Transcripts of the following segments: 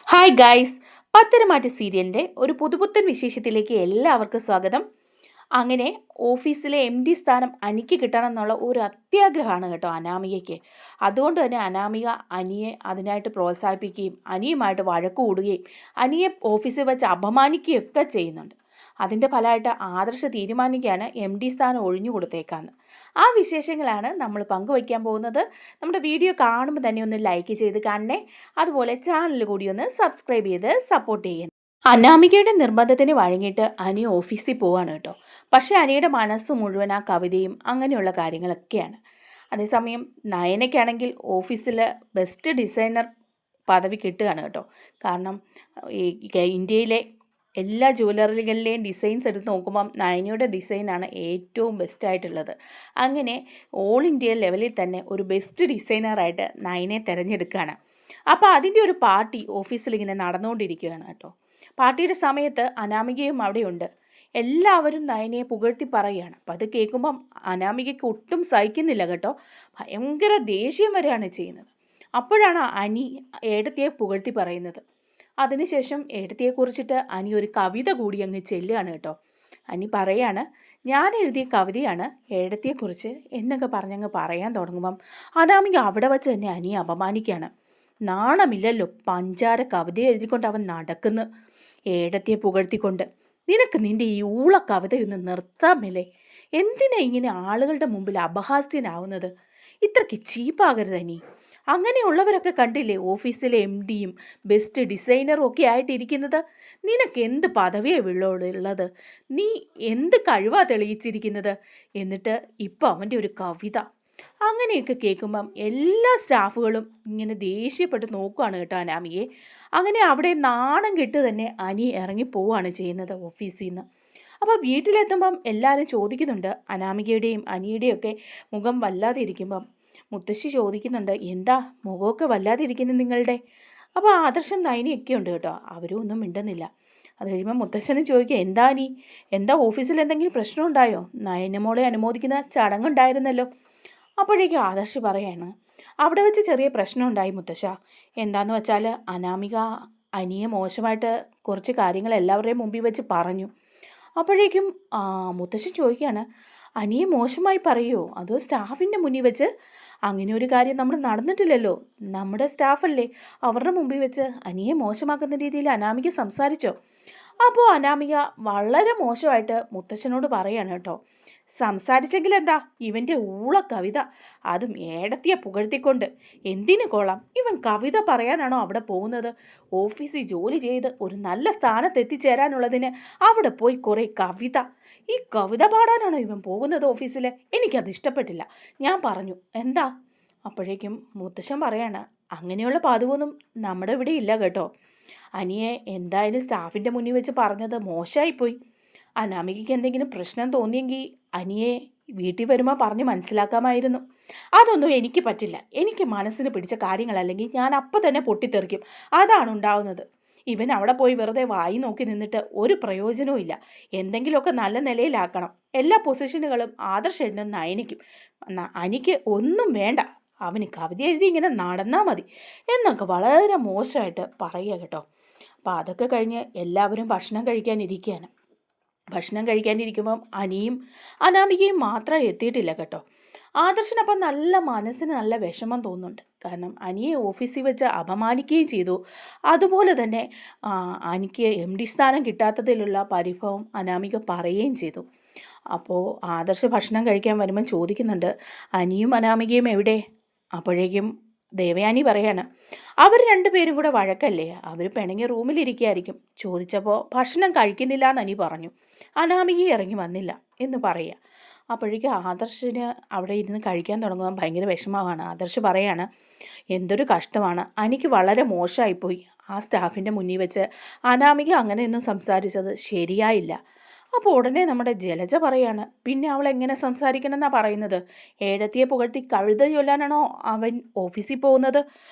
Hi guys, Patharamattu സീരിയലിൻ്റെ ഒരു പുതുപുത്തൻ വിശേഷത്തിലേക്ക് എല്ലാവർക്കും സ്വാഗതം. അങ്ങനെ ഓഫീസിലെ MD സ്ഥാനം അനിക്ക് കിട്ടണം എന്നുള്ള ഒരു അത്യാഗ്രഹമാണ് കേട്ടോ അനാമികയ്ക്ക്. അതുകൊണ്ട് തന്നെ അനാമിക അനിയെ അതിനായിട്ട് പ്രോത്സാഹിപ്പിക്കുകയും അനിയുമായിട്ട് വഴക്ക് കൂടുകയും അനിയെ ഓഫീസിൽ വെച്ച് അപമാനിക്കുകയൊക്കെ ചെയ്യുന്നുണ്ട്. അതിൻ്റെ ഫലമായിട്ട് ആദർശ് തീരുമാനിക്കുകയാണ് MD സ്ഥാനം ഒഴിഞ്ഞു കൊടുത്തേക്കാന്ന്. ആ വിശേഷങ്ങളാണ് നമ്മൾ പങ്കുവയ്ക്കാൻ പോകുന്നത്. നമ്മുടെ വീഡിയോ കാണുമ്പോൾ തന്നെ ഒന്ന് ലൈക്ക് ചെയ്ത് കാണണേ. അതുപോലെ ചാനൽ കൂടി ഒന്ന് സബ്സ്ക്രൈബ് ചെയ്ത് സപ്പോർട്ട് ചെയ്യണം. അനാമികയുടെ നിർബന്ധത്തിന് വഴങ്ങിയിട്ട് അനി ഓഫീസിൽ പോവാണ് കേട്ടോ. പക്ഷേ അനിയുടെ മനസ്സ് മുഴുവൻ ആ കവിതയും അങ്ങനെയുള്ള കാര്യങ്ങളൊക്കെയാണ്. അതേസമയം നയനയ്ക്കാണെങ്കിൽ ഓഫീസിൽ ബെസ്റ്റ് ഡിസൈനർ പദവി കിട്ടുകയാണ് കേട്ടോ. കാരണം ഈ ഇന്ത്യയിലെ എല്ലാ ജ്വല്ലറികളിലെയും ഡിസൈൻസ് എടുത്ത് നോക്കുമ്പം നയനയുടെ ഡിസൈനാണ് ഏറ്റവും ബെസ്റ്റായിട്ടുള്ളത്. അങ്ങനെ ഓൾ ഇന്ത്യ ലെവലിൽ തന്നെ ഒരു ബെസ്റ്റ് ഡിസൈനറായിട്ട് നയനെ തിരഞ്ഞെടുക്കുകയാണ്. അപ്പോൾ അതിൻ്റെ ഒരു പാർട്ടി ഓഫീസിലിങ്ങനെ നടന്നുകൊണ്ടിരിക്കുകയാണ് കേട്ടോ. പാർട്ടിയുടെ സമയത്ത് അനാമികയും അവിടെയുണ്ട്. എല്ലാവരും നയനയെ പുകഴ്ത്തി പറയുകയാണ്. അപ്പോൾ അത് കേൾക്കുമ്പം അനാമികയ്ക്ക് ഒട്ടും സഹിക്കുന്നില്ല കേട്ടോ. ഭയങ്കര ദേഷ്യം വരെയാണ് ചെയ്യുന്നത്. അപ്പോഴാണ് അനി ഏടത്തിയെ പുകഴ്ത്തി പറയുന്നത്. അതിനുശേഷം ഏടത്തിയെക്കുറിച്ചിട്ട് അനി ഒരു കവിത കൂടി അങ്ങ് ചെല്ലുകയാണ് കേട്ടോ. അനി പറയാണ്, ഞാൻ എഴുതിയ കവിതയാണ് ഏടത്തിയെക്കുറിച്ച് എന്നൊക്കെ പറഞ്ഞങ്ങ് പറയാൻ തുടങ്ങുമ്പം അനാമിക അവിടെ വച്ച് തന്നെ അനിയെ അപമാനിക്കുകയാണ്. നാണമില്ലല്ലോ, പഞ്ചാര കവിത എഴുതിക്കൊണ്ട് അവൻ നടക്കുന്നു, ഏടത്തിയെ പുകഴ്ത്തിക്കൊണ്ട്. നിനക്ക് നിൻ്റെ ഈ ഊള കവിതയൊന്ന് നിർത്താമല്ലേ? എന്തിനാ ഇങ്ങനെ ആളുകളുടെ മുമ്പിൽ അപഹാസ്യനാവുന്നത്? ഇത്രയ്ക്ക് ചീപ്പാകരുത് അനി. അങ്ങനെയുള്ളവരൊക്കെ കണ്ടില്ലേ ഓഫീസിലെ MDയും ബെസ്റ്റ് ഡിസൈനറും ഒക്കെ ആയിട്ടിരിക്കുന്നത്? നിനക്ക് എന്ത് പദവിയാണ് ഉള്ളത്? നീ എന്ത് കഴിവാണ് തെളിയിച്ചിരിക്കുന്നത്? എന്നിട്ട് ഇപ്പം അവൻ്റെ ഒരു കവിത. അങ്ങനെയൊക്കെ കേൾക്കുമ്പം എല്ലാ സ്റ്റാഫുകളും ഇങ്ങനെ ദേഷ്യപ്പെട്ട് നോക്കുകയാണ് കേട്ടോ അനാമികയെ. അങ്ങനെ അവിടെ നാണം കെട്ട് തന്നെ അനി ഇറങ്ങിപ്പോവുകയാണ് ചെയ്യുന്നത് ഓഫീസിൽ നിന്ന്. അപ്പോൾ വീട്ടിലെത്തുമ്പം എല്ലാവരും ചോദിക്കുന്നുണ്ട്, അനാമികയുടെയും അനിയുടെയും ഒക്കെ മുഖം വല്ലാതെ ഇരിക്കുമ്പം മുത്തശ്ശി ചോദിക്കുന്നുണ്ട്, എന്താ മുഖമൊക്കെ വല്ലാതെ ഇരിക്കുന്നത് നിങ്ങളുടെ? അപ്പോൾ ആദർശം നയനിയൊക്കെ ഉണ്ട് കേട്ടോ. അവരും ഒന്നും മിണ്ടുന്നില്ല. അത് കഴിയുമ്പോൾ മുത്തശ്ശനും ചോദിക്കുക, എന്താ നീ, എന്താ ഓഫീസിൽ എന്തെങ്കിലും പ്രശ്നം ഉണ്ടായോ? നയനമോളെ അനുമോദിക്കുന്ന ചടങ്ങുണ്ടായിരുന്നല്ലോ. അപ്പോഴേക്കും ആദർശ് പറയാണ്, അവിടെ വെച്ച് ചെറിയ പ്രശ്നം ഉണ്ടായി മുത്തശ്ശ. എന്താന്ന് വെച്ചാൽ അനാമിക അനിയെ മോശമായിട്ട് കുറച്ച് കാര്യങ്ങൾ എല്ലാവരുടെയും മുമ്പിൽ വെച്ച് പറഞ്ഞു. അപ്പോഴേക്കും മുത്തശ്ശൻ ചോദിക്കുകയാണ്, അനിയെ മോശമായി പറയുമോ അതോ സ്റ്റാഫിൻ്റെ മുന്നിൽ വെച്ച്? അങ്ങനെ ഒരു കാര്യം നമ്മൾ നടന്നിട്ടില്ലല്ലോ. നമ്മുടെ സ്റ്റാഫല്ലേ, അവരുടെ മുമ്പിൽ വെച്ച് അനിയെ മോശമാക്കുന്ന രീതിയിൽ അനാമിക സംസാരിച്ചോ? അപ്പോൾ അനാമിക വളരെ മോശമായിട്ട് മുത്തശ്ശനോട് പറയാണ് കേട്ടോ. സംസാരിച്ചെങ്കിൽ എന്താ, ഇവൻ്റെ ഊള കവിത, അതും ഏടത്തിയെ പുകഴ്ത്തിക്കൊണ്ട്. എന്തിനു കൊള്ളാം, ഇവൻ കവിത പറയാനാണോ അവിടെ പോകുന്നത്? ഓഫീസിൽ ജോലി ചെയ്ത് ഒരു നല്ല സ്ഥാനത്ത് എത്തിച്ചേരാനുള്ളതിന് അവിടെ പോയി കുറേ കവിത. ഈ കവിത പാടാനാണോ ഇവൻ പോകുന്നത് ഓഫീസിൽ? എനിക്കത് ഇഷ്ടപ്പെട്ടില്ല. ഞാൻ പറഞ്ഞു, എന്താ? അപ്പോഴേക്കും മുത്തശ്ശൻ പറയാണ്, അങ്ങനെയുള്ള പതിവൊന്നും നമ്മുടെ ഇവിടെ ഇല്ല കേട്ടോ. അനിയെ എന്തായാലും സ്റ്റാഫിൻ്റെ മുന്നിൽ വെച്ച് പറഞ്ഞത് മോശമായിപ്പോയി. അനാമികയ്ക്ക് എന്തെങ്കിലും പ്രശ്നം തോന്നിയെങ്കിൽ അനിയെ വീട്ടിൽ വരുമ്പോൾ പറഞ്ഞ് മനസ്സിലാക്കാമായിരുന്നു. അതൊന്നും എനിക്ക് പറ്റില്ല. എനിക്ക് മനസ്സിന് പിടിച്ച കാര്യങ്ങളല്ലെങ്കിൽ ഞാൻ അപ്പം തന്നെ പൊട്ടിത്തെറിക്കും. അതാണ് ഉണ്ടാവുന്നത്. ഇവൻ അവിടെ പോയി വെറുതെ വായി നോക്കി നിന്നിട്ട് ഒരു പ്രയോജനവും ഇല്ല. എന്തെങ്കിലുമൊക്കെ നല്ല നിലയിലാക്കണം. എല്ലാ പൊസിഷനുകളും ആദർശേട്ടനും നയനിക്കും. അനിക്ക് ഒന്നും വേണ്ട. അവന് കവിത എഴുതി ഇങ്ങനെ നടന്നാൽ മതി എന്നൊക്കെ വളരെ മോശമായിട്ട് പറയുക കേട്ടോ. അപ്പോൾ അതൊക്കെ കഴിഞ്ഞ് എല്ലാവരും ഭക്ഷണം കഴിക്കാനിരിക്കുകയാണ്. ഭക്ഷണം കഴിക്കാനിരിക്കുമ്പം അനിയും അനാമികയും മാത്രം എത്തിയിട്ടില്ല കേട്ടോ. ആദർശനപ്പം നല്ല മനസ്സിന് നല്ല വിഷമം തോന്നുന്നുണ്ട്. കാരണം അനിയെ ഓഫീസിൽ വെച്ച് അപമാനിക്കുകയും ചെയ്തു. അതുപോലെ തന്നെ അനിക്ക് MD സ്ഥാനം കിട്ടാത്തതിലുള്ള പരിഭവം അനാമിക പറയുകയും ചെയ്തു. അപ്പോൾ ആദർശ് ഭക്ഷണം കഴിക്കാൻ വരുമ്പം ചോദിക്കുന്നുണ്ട്, അനിയും അനാമികയും എവിടെ? അപ്പോഴേക്കും ദേവയാനി പറയാണ്, അവർ രണ്ടുപേരും കൂടെ വഴക്കല്ലേ, അവർ പിണങ്ങി റൂമിലിരിക്കുകയായിരിക്കും. ചോദിച്ചപ്പോൾ ഭക്ഷണം കഴിക്കുന്നില്ല എന്ന് അനി പറഞ്ഞു. അനാമിക ഇറങ്ങി വന്നില്ല എന്ന് പറയുക. അപ്പോഴേക്കും ആദർശിന് അവിടെ ഇരുന്ന് കഴിക്കാൻ തുടങ്ങുമ്പോൾ ഭയങ്കര വിഷമമാണ്. ആദർശ് പറയാണ്, എന്തൊരു കഷ്ടമാണ്, അനിക്ക് വളരെ മോശമായിപ്പോയി. ആ സ്റ്റാഫിൻ്റെ മുന്നിൽ വെച്ച് അനാമിക അങ്ങനെയൊന്നും സംസാരിച്ചത് ശരിയായില്ല. അപ്പോൾ ഉടനെ നമ്മുടെ ജലജ പറയാണ്, പിന്നെ അവൾ എങ്ങനെ സംസാരിക്കണമെന്നാണ് പറയുന്നത്? ഏടത്തിയെ പുകഴ്ത്തി കവിത ചൊല്ലാനാണോ അവൻ ഓഫീസിൽ പോകുന്നത്?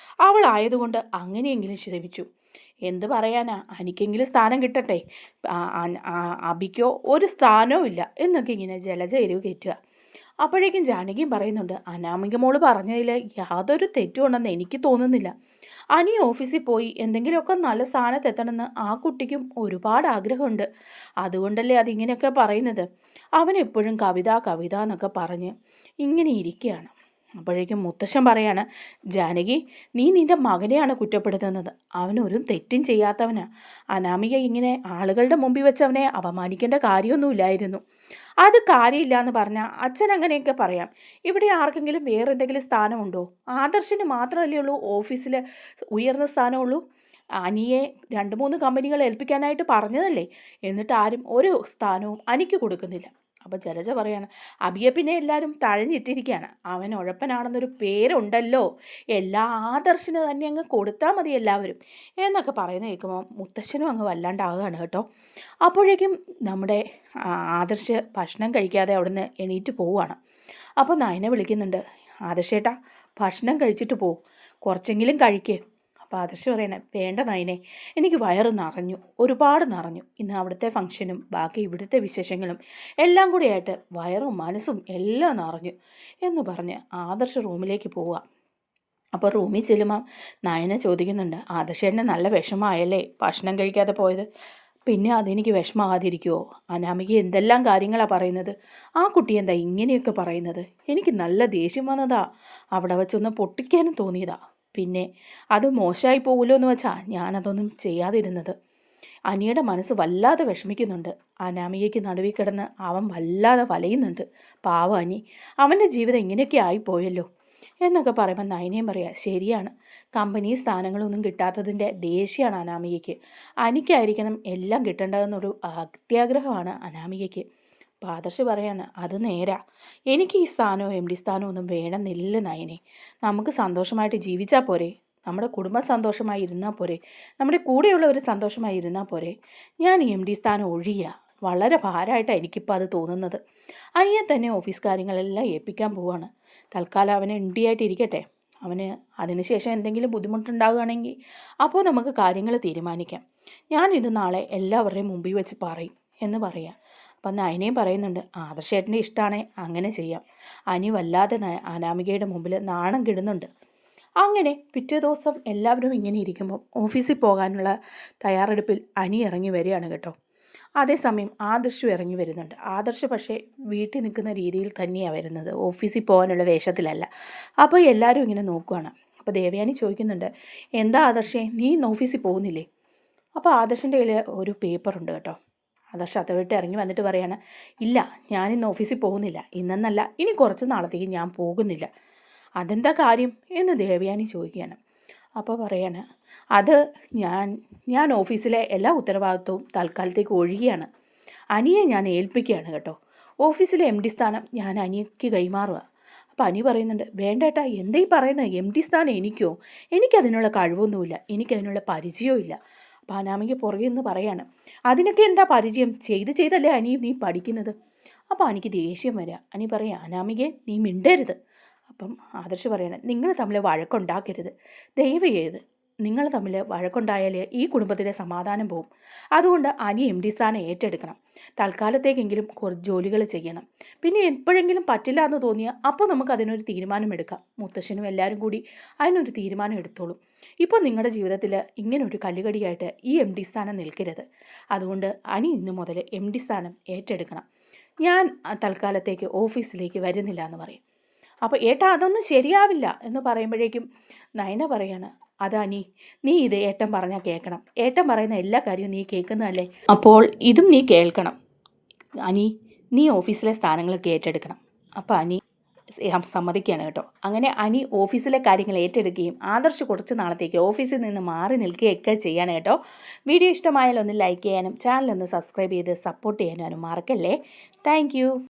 അവളായതുകൊണ്ട് അങ്ങനെയെങ്കിലും ശ്രമിച്ചു. എന്ത് പറയാനാ, എനിക്കെങ്കിലും സ്ഥാനം കിട്ടട്ടെ, അബിക്കോ ഒരു സ്ഥാനവും ഇല്ല എന്നൊക്കെ ഇങ്ങനെ ജലജ എരിവ് കയറ്റുക. അപ്പോഴേക്കും ജാനകിയും പറയുന്നുണ്ട്, അനാമിക മോള് പറഞ്ഞതിൽ യാതൊരു തെറ്റുമുണ്ടെന്ന് എനിക്ക് തോന്നുന്നില്ല. അനി ഓഫീസിൽ പോയി എന്തെങ്കിലുമൊക്കെ നല്ല സ്ഥാനത്ത് എത്തണമെന്ന് ആ കുട്ടിക്കും ഒരുപാട് ആഗ്രഹമുണ്ട്. അതുകൊണ്ടല്ലേ അതിങ്ങനെയൊക്കെ പറയുന്നത്. അവനെപ്പോഴും കവിത കവിത എന്നൊക്കെ പറഞ്ഞ് ഇങ്ങനെ ഇരിക്കുകയാണ്. അപ്പോഴേക്കും മുത്തശ്ശൻ പറയാണ്, ജാനകി, നീ നിൻ്റെ മകനെയാണ് കുറ്റപ്പെടുത്തുന്നത്. അവനൊരു തെറ്റും ചെയ്യാത്തവനാ. അനാമിക ഇങ്ങനെ ആളുകളുടെ മുമ്പിൽ വെച്ച് അവനെ അപമാനിക്കേണ്ട കാര്യമൊന്നുമില്ലായിരുന്നു. അത് കാര്യമില്ല എന്ന് പറഞ്ഞാൽ അച്ഛൻ അങ്ങനെയൊക്കെ പറയാം. ഇവിടെ ആർക്കെങ്കിലും വേറെ എന്തെങ്കിലും സ്ഥാനമുണ്ടോ? ആദർശന് മാത്രമല്ലേ ഉള്ളൂ ഓഫീസിൽ ഉയർന്ന സ്ഥാനമുള്ളൂ. അനിയെ 2-3 കമ്പനികൾ ഏൽപ്പിക്കാനായിട്ട് പറഞ്ഞതല്ലേ. എന്നിട്ട് ആരും ഒരു സ്ഥാനവും അനിക്ക് കൊടുക്കുന്നില്ല. അപ്പോൾ ജലജ പറയാണ്, അബിയെ പിന്നെ എല്ലാവരും തഴഞ്ഞിട്ടിരിക്കുകയാണ്. അവൻ ഉഴപ്പനാണെന്നൊരു പേരുണ്ടല്ലോ, എല്ലാ ആദർശന് തന്നെ അങ്ങ് കൊടുത്താൽ മതി എല്ലാവരും എന്നൊക്കെ പറയുന്നത് കേൾക്കുമ്പോൾ മുത്തശ്ശനും അങ്ങ് വല്ലാണ്ടാകുകയാണ് കേട്ടോ. അപ്പോഴേക്കും നമ്മുടെ ആദർശ് ഭക്ഷണം കഴിക്കാതെ അവിടുന്ന് എണീറ്റ് പോവുകയാണ്. അപ്പോൾ നയനെ വിളിക്കുന്നുണ്ട്, ആദർശേട്ടാ ഭക്ഷണം കഴിച്ചിട്ട് പോവും, കുറച്ചെങ്കിലും കഴിക്കേ. അപ്പോൾ ആദർശ് പറയണേ, വേണ്ട നയനെ, എനിക്ക് വയറ് നിറഞ്ഞു, ഒരുപാട് നിറഞ്ഞു. ഇന്ന് അവിടുത്തെ ഫംഗ്ഷനും ബാക്കി ഇവിടുത്തെ വിശേഷങ്ങളും എല്ലാം കൂടിയായിട്ട് വയറും മനസ്സും എല്ലാം നിറഞ്ഞു എന്ന് പറഞ്ഞ് ആദർശ് റൂമിലേക്ക് പോവുക. അപ്പോൾ റൂമിൽ ചെല്ലുമ്പോൾ നയനെ ചോദിക്കുന്നുണ്ട്, ആദർശേട്ടന് നല്ല വിഷമമായല്ലേ ഭക്ഷണം കഴിക്കാതെ പോയത്? പിന്നെ അതെനിക്ക് വിഷമമാകാതിരിക്കുമോ? അനാമിക എന്തെല്ലാം കാര്യങ്ങളാണ് പറയുന്നത്. ആ കുട്ടി എന്താ ഇങ്ങനെയൊക്കെ പറയുന്നത്? എനിക്ക് നല്ല ദേഷ്യം വന്നതാ, അവിടെ വച്ചൊന്ന് പൊട്ടിക്കാനും തോന്നിയതാ. പിന്നെ അത് മോശമായി പോകുമല്ലോ എന്ന് വെച്ചാൽ ഞാനതൊന്നും ചെയ്യാതിരുന്നത്. അനിയുടെ മനസ്സ് വല്ലാതെ വിഷമിക്കുന്നുണ്ട്. അനാമികയ്ക്ക് നടുവിൽ കിടന്ന് അവൻ വല്ലാതെ വലയുന്നുണ്ട്. പാവം അനി, അവൻ്റെ ജീവിതം ഇങ്ങനെയൊക്കെ ആയിപ്പോയല്ലോ എന്നൊക്കെ പറയുമ്പോൾ നയനയും പറയാം, ശരിയാണ്, കമ്പനി സ്ഥാനങ്ങളൊന്നും കിട്ടാത്തതിൻ്റെ ദേഷ്യമാണ് അനാമികയ്ക്ക്. അനിക്കായിരിക്കണം എല്ലാം കിട്ടേണ്ടതെന്നൊരു അത്യാഗ്രഹമാണ് അനാമികയ്ക്ക്. അപ്പോൾ ആദർശ് പറയാണ്, അത് നേരാ, എനിക്ക് ഈ സ്ഥാനമോ MD സ്ഥാനമോ ഒന്നും വേണമെന്നില്ല നയനെ. നമുക്ക് സന്തോഷമായിട്ട് ജീവിച്ചാൽ പോരെ, നമ്മുടെ കുടുംബം സന്തോഷമായി ഇരുന്നാൽ പോരെ, നമ്മുടെ കൂടെയുള്ളവർ സന്തോഷമായി ഇരുന്നാൽ പോരെ. ഞാൻ ഈ MD സ്ഥാനം ഒഴിയുക വളരെ ഭാരമായിട്ടാണ് എനിക്കിപ്പോൾ അത് തോന്നുന്നത്. അനിയെ തന്നെ ഓഫീസ് കാര്യങ്ങളെല്ലാം ഏൽപ്പിക്കാൻ പോവുകയാണ്. തൽക്കാലം അവന് MD ആയിട്ട് ഇരിക്കട്ടെ. അവന് അതിനുശേഷം എന്തെങ്കിലും ബുദ്ധിമുട്ടുണ്ടാകുകയാണെങ്കിൽ അപ്പോൾ നമുക്ക് കാര്യങ്ങൾ തീരുമാനിക്കാം. ഞാനിത് നാളെ എല്ലാവരുടെയും മുമ്പിൽ വെച്ച് പറയും എന്ന് പറയാം. അപ്പം നയനയും പറയുന്നുണ്ട്, ആദർശേട്ടൻ്റെ ഇഷ്ടമാണേ അങ്ങനെ ചെയ്യാം. അനി വല്ലാതെ അനാമികയുടെ മുമ്പിൽ നാണം കിടുന്നുണ്ട്. അങ്ങനെ പിറ്റേ ദിവസം എല്ലാവരും ഇങ്ങനെ ഇരിക്കുമ്പോൾ ഓഫീസിൽ പോകാനുള്ള തയ്യാറെടുപ്പിൽ അനി ഇറങ്ങി വരികയാണ് കേട്ടോ. അതേസമയം ആദർശും ഇറങ്ങി വരുന്നുണ്ട്. ആദർശ് പക്ഷേ വീട്ടിൽ നിൽക്കുന്ന രീതിയിൽ തന്നെയാണ് വരുന്നത്, ഓഫീസിൽ പോകാനുള്ള വേഷത്തിലല്ല. അപ്പോൾ എല്ലാവരും ഇങ്ങനെ നോക്കുകയാണ്. അപ്പോൾ ദേവയാനി ചോദിക്കുന്നുണ്ട്, എന്താ ആദർശേ, നീ ഇന്ന് ഓഫീസിൽ പോകുന്നില്ലേ? അപ്പോൾ ആദർശിൻ്റെ കയ്യിൽ ഒരു പേപ്പറുണ്ട് കേട്ടോ. ആദർശ് അത് വിട്ട് ഇറങ്ങി വന്നിട്ട് പറയാണ്, ഇല്ല, ഞാനിന്ന് ഓഫീസിൽ പോകുന്നില്ല, ഇന്നെന്നല്ല ഇനി കുറച്ച് നാളത്തേക്ക് ഞാൻ പോകുന്നില്ല. അതെന്താ കാര്യം എന്ന് ദേവയാനി ചോദിക്കുകയാണ്. അപ്പോൾ പറയാണ്, അത് ഞാൻ ഓഫീസിലെ എല്ലാ ഉത്തരവാദിത്വവും തൽക്കാലത്തേക്ക് ഒഴിയുകയാണ്. അനിയെ ഞാൻ ഏൽപ്പിക്കുകയാണ് കേട്ടോ. ഓഫീസിലെ MD സ്ഥാനം ഞാൻ അനിയയ്ക്ക് കൈമാറുക. അപ്പോൾ അനി പറയുന്നുണ്ട്, വേണ്ട ഏട്ടാ, എന്താ ഈ പറയുന്നത്? MD സ്ഥാനം എനിക്കോ? എനിക്കതിനുള്ള കഴിവൊന്നുമില്ല, എനിക്കതിനുള്ള പരിചയവും ഇല്ല. അപ്പോൾ അനാമിക പുറകെ നിന്ന് പറയാണ്, അതിനൊക്കെ എന്താ പരിചയം, ചെയ്തല്ലേ അനി നീ പഠിക്കുന്നത്. അപ്പോൾ എനിക്ക് ദേഷ്യം വരിക. അനി പറയാം, അനാമികയെ നീ മിണ്ടരുത്. അപ്പം ആദർശ് പറയണേ, നിങ്ങൾ തമ്മിൽ വഴക്കുണ്ടാക്കരുത്, ദയവ് ചെയ്ത്. നിങ്ങൾ തമ്മിൽ വഴക്കുണ്ടായാൽ ഈ കുടുംബത്തിലെ സമാധാനം പോവും. അതുകൊണ്ട് അനി MD സ്ഥാനം ഏറ്റെടുക്കണം. തൽക്കാലത്തേക്കെങ്കിലും കുറച്ച് ജോലികൾ ചെയ്യണം. പിന്നെ എപ്പോഴെങ്കിലും പറ്റില്ല എന്ന് തോന്നിയാൽ അപ്പോൾ നമുക്ക് അതിനൊരു തീരുമാനമെടുക്കാം. മുത്തശ്ശനും എല്ലാവരും കൂടി അതിനൊരു തീരുമാനം എടുത്തോളും. ഇപ്പോൾ നിങ്ങളുടെ ജീവിതത്തിൽ ഇങ്ങനൊരു കല്ലുകടിയായിട്ട് ഈ MD സ്ഥാനം നിൽക്കരുത്. അതുകൊണ്ട് അനി ഇന്ന് മുതൽ MD സ്ഥാനം ഏറ്റെടുക്കണം. ഞാൻ തൽക്കാലത്തേക്ക് ഓഫീസിലേക്ക് വരുന്നില്ല എന്ന് പറയും. അപ്പോൾ ഏട്ടാ അതൊന്നും ശരിയാവില്ല എന്ന് പറയുമ്പോഴേക്കും നയന പറയാണ്, അതാ നീ ഇത് ഏട്ടൻ പറഞ്ഞാൽ കേൾക്കണം. ഏട്ടൻ പറയുന്ന എല്ലാ കാര്യവും നീ കേൾക്കുന്നതല്ലേ, അപ്പോൾ ഇതും നീ കേൾക്കണം. നീ ഓഫീസിലെ സ്ഥാനങ്ങളൊക്കെ ഏറ്റെടുക്കണം. അപ്പോൾ അനി സമ്മതിക്കുകയാണ് കേട്ടോ. അങ്ങനെ അനി ഓഫീസിലെ കാര്യങ്ങൾ ഏറ്റെടുക്കുകയും ആദർശ് കുറച്ച് നാളത്തേക്ക് ഓഫീസിൽ നിന്ന് മാറി നിൽക്കുകയൊക്കെ ചെയ്യാൻ കേട്ടോ. വീഡിയോ ഇഷ്ടമായാലൊന്ന് ലൈക്ക് ചെയ്യാനും ചാനലൊന്ന് സബ്സ്ക്രൈബ് ചെയ്ത് സപ്പോർട്ട് ചെയ്യാനും മറക്കല്ലേ. താങ്ക്